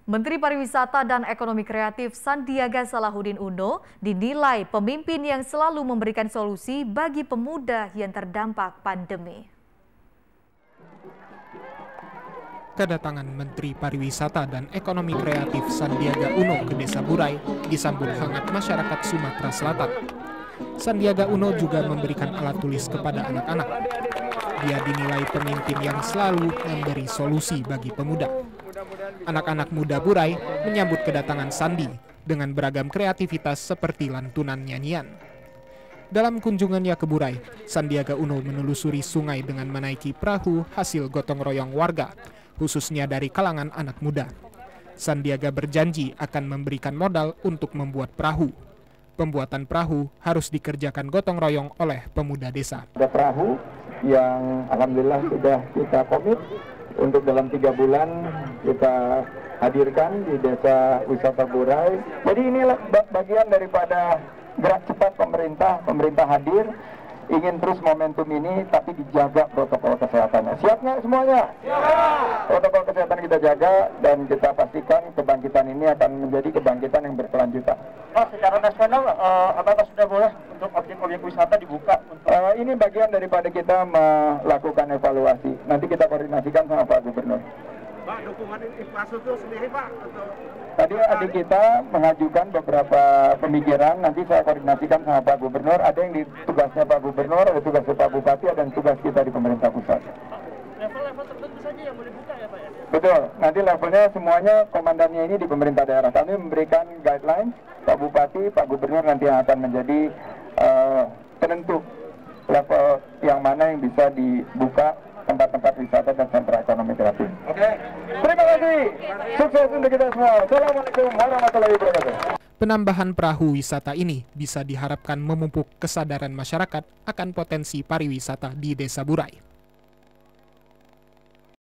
Menteri Pariwisata dan Ekonomi Kreatif Sandiaga Salahuddin Uno dinilai pemimpin yang selalu memberikan solusi bagi pemuda yang terdampak pandemi. Kedatangan Menteri Pariwisata dan Ekonomi Kreatif Sandiaga Uno ke Desa Burai disambut hangat masyarakat Sumatera Selatan. Sandiaga Uno juga memberikan alat tulis kepada anak-anak. Dia dinilai pemimpin yang selalu memberi solusi bagi pemuda. Anak-anak muda Burai menyambut kedatangan Sandi dengan beragam kreativitas seperti lantunan nyanyian. Dalam kunjungannya ke Burai, Sandiaga Uno menelusuri sungai dengan menaiki perahu hasil gotong royong warga, khususnya dari kalangan anak muda. Sandiaga berjanji akan memberikan modal untuk membuat perahu. Pembuatan perahu harus dikerjakan gotong royong oleh pemuda desa. Ada perahu yang alhamdulillah sudah kita komit untuk dalam 3 bulan kita hadirkan di Desa Wisata Burai. Jadi inilah bagian daripada gerak cepat pemerintah hadir, ingin terus momentum ini tapi dijaga protokol kesehatannya. Siap nggak semuanya? Siap! Protokol kesehatan kita jaga dan kita pastikan kebangkitan ini akan menjadi kebangkitan yang berkelanjutan. Secara nasional, apakah sudah boleh untuk objek-objek wisata dibuka? Ini bagian daripada kita melakukan evaluasi. Nanti kita koordinasikan sama Pak Gubernur. Pak, dukungan infrastruktur sendiri Pak? Tadi adik kita mengajukan beberapa pemikiran, nanti saya koordinasikan sama Pak Gubernur. Ada yang di tugasnya Pak Gubernur, ada tugasnya Pak Bupati, ada yang tugas kita di pemerintah pusat. Level-level tertentu saja yang boleh buka ya Pak ya? Betul, nanti levelnya semuanya komandannya ini di pemerintah daerah. Kami memberikan guidelines, Pak Bupati, Pak Gubernur nanti yang akan menjadi penentu level yang mana yang bisa dibuka tempat-tempat wisata dan sentra ekonomi kreatif. Oke. Terima kasih. Sukses untuk kita semua. Assalamualaikum warahmatullahi wabarakatuh. Penambahan perahu wisata ini bisa diharapkan memupuk kesadaran masyarakat akan potensi pariwisata di Desa Burai.